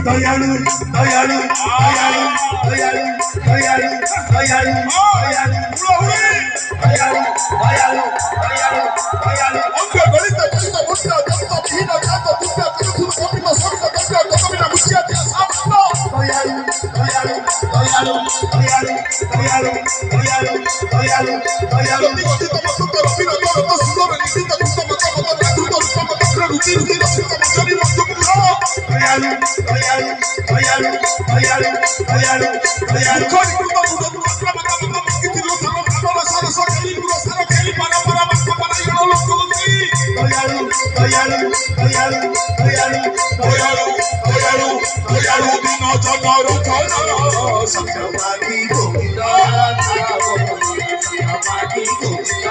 দয়ালু দয়ালু দয়ালু দয়ালু দয়ালু দয়ালু দয়ালু দয়ালু দয়ালু দয়ালু দয়ালু অঙ্গ গণিত গণিত মুদ্রা দত্ত বিহীন জাত দুর্গা বিরুদ্ধ কপিত সর্ব দত্ত দত্তবিনা মুচিয়াতি সামন্ত দয়ালু দয়ালু দয়ালু দয়ালু দয়ালু দয়ালু দয়ালু দয়ালু গতিগত মত রবির দরত সুন্দর নিবিত কুতম তম দ্রুত রূপম বক্র রুচি রুচি রসিত মঞ্জরি মঞ্জুপুর দয়ালু দয়ালু দয়ালু দয়ালু দয়ালু দয়ালু করি কুত মুদ আক্রম কাম মস্কিতি লোসন ভাবনা সরস খেলি পুরস্কার খেলি পারা পারা মাস্ক পারা ইগো লোক কলতি দয়ালু দয়ালু দয়ালু দয়ালু দয়ালু দয়ালু দয়ালু দিন জনর জন সত্যবাদী গোবিন্দ সত্যবাদী গোবিন্দ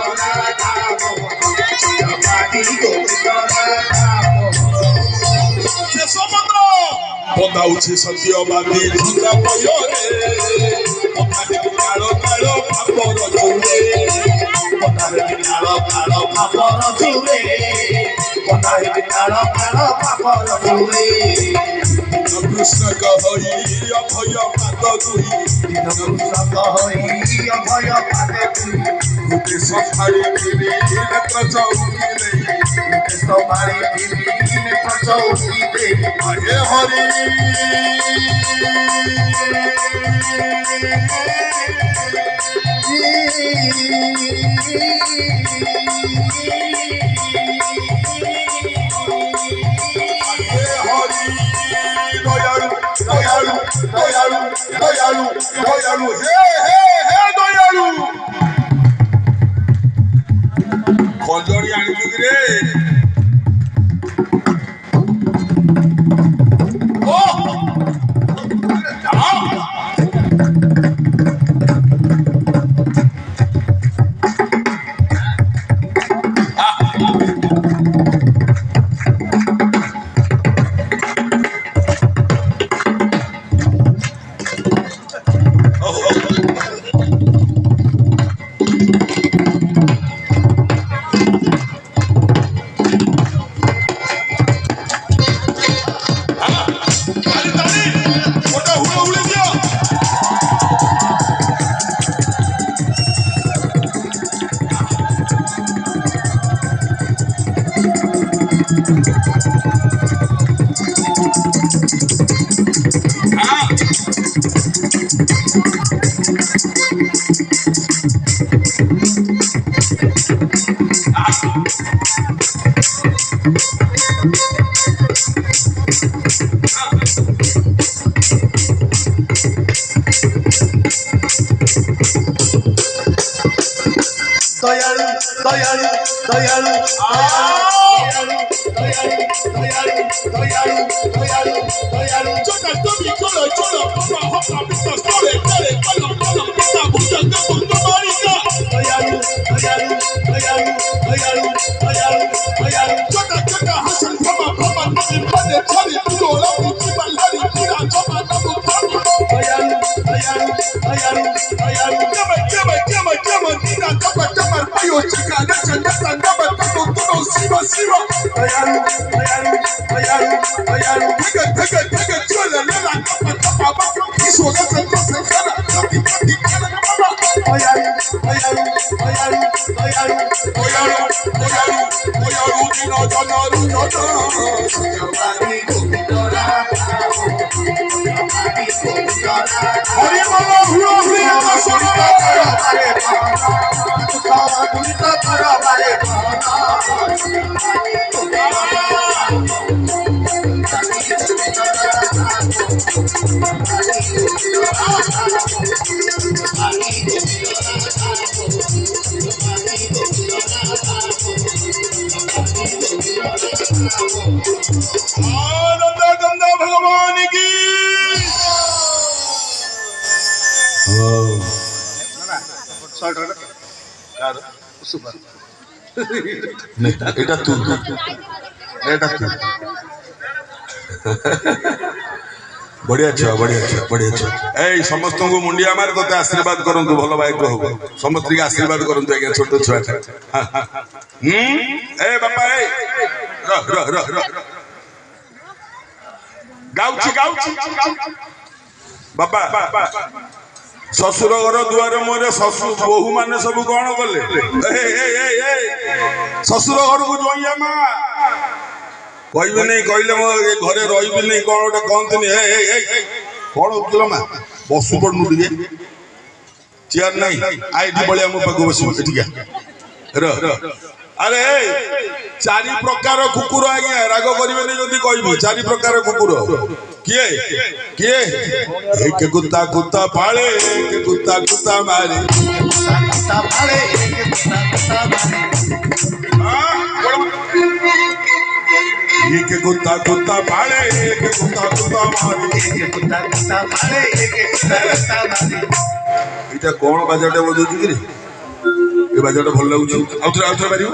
সত্যবাদী গোবিন্দ বন্দাউছে সত্যবাদী ঝুলা পয়রে পকাটি কালো কালো ভাপর ঝুলে পকাটি কালো কালো ভাপর ঝুলে পকাটি কালো কালো ভাপর ঝুলে কৃষ্ণ কহই অভয় পাদ দুই কৃষ্ণ কহই অভয় পাদ দুই ভূতে সফারি ফিরে নেত্র চৌকিলে ভূতে সফারি ফিরে নেত্র চৌকিলে হে হরি দয়ালু দয়ালু দয়ালু দয়ালু হে হে হে দয়ালু কলজড়ি আনিবি রে ও দয়ালু দয়ালু দয়ালু দয়ালু দয়ালু দয়ালু দয়ালু দয়ালু চোটা তুমি চলো চলো বাবা হপা বিস্তার করে করে কলো কলো বিস্তার বুঝতে তো মারিকা দয়ালু দয়ালু দয়ালু দয়ালু দয়ালু দয়ালু চোটা চোটা হাসন বাবা বাবা নদী পানে ছবি পুরো লাভু জীবন লারি পুরা জমা লাভু দয়ালু দয়ালু দয়ালু দয়ালু কেমন কেমন কেমন কেমন দিনা জমা জমা পায়ো চিকা নাচা নাচা নামা তাতো তুনো শিবা শিবা দয়ালু দয়ালু দয়ালু দয়ালু থেকে থেকে থেকে চলে লেলা কাপা কাপা বাকি কিশো নাচা নাচা খানা কাপি কাপি খানা বাবা দয়ালু দয়ালু দয়ালু দয়ালু দয়ালু দয়ালু দয়ালু দিনা জনারু জনা সত্যবাদী গোবিন্দ হরি বল হুড়ো হুড়ি আমার শরীর করে খাওয়া দুলিত করা বারে आनंद गंगा भगवान की এটা তুই এটা তুই बढ़िया छुआ बढ़िया छुआ बढ़िया छुआ ए समस्त को मुंडिया मार तो आशीर्वाद करंतु भल बाइक हो समस्त के आशीर्वाद करंतु आज्ञा छोट छुआ ए बापा ए र र र गाउची गाउची बापा शशुर घर दुआर मोरे शशुर बहु माने सब कौन गले शशुर घर को जोइया मा कहबे नहीं कहले मो घरे रही नहीं कौन गोटे कहतनी कौन होल मा बसु पड़नु टे चेयर नहीं आईटी बलिया मो पाक बस र अरे चारि प्रकार कुकुर आज्ञा राग करेंगे जदि कहबी चारि प्रकार कुकुर किए किए एक कुत्ता कुत्ता पाले एक कुत्ता कुत्ता मारे एक कुत्ता कुत्ता पाले एक कुत्ता कुत्ता मारे इटा कौन बाजाटा बजाउछु कि ये बाजाटा भल लगुच आउथरे मारियो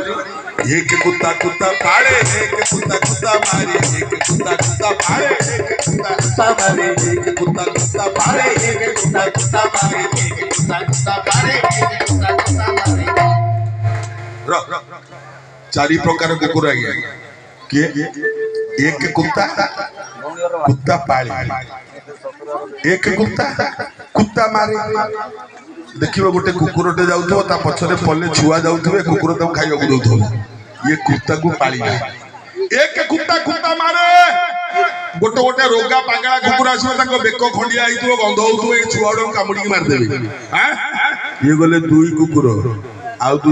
एक कुत्ता कुत्ता पाले एक कुत्ता कुत्ता मारे एक कुत्ता कुत्ता पाले एक कुत्ता कुत्ता मारे एक कुत्ता कुत्ता पाले एक कुत्ता कुत्ता मारे एक कुत्ता कुत्ता पाले एक कुत्ता कुत्ता मारे चारि प्रकार कुकुर आ गया के एक कुत्ता कुत्ता पाले एक कुत्ता कुत्ता मारे देखिबो गोटे कुकुरटे जाउथो ता पछरे पल्ले छुआ जाउथबे कुकुर तम खाइबा को दउथो ये कुत्ता को पाली एक कुत्ता कुत्ता मारे गोटे गोटे रोगा पागला कुकुर आसीबे ताको बेको खंडिया आइथो गंध होथो ए छुआडो कामुडी मार देबे हां ये गले दुई कुकुर आउ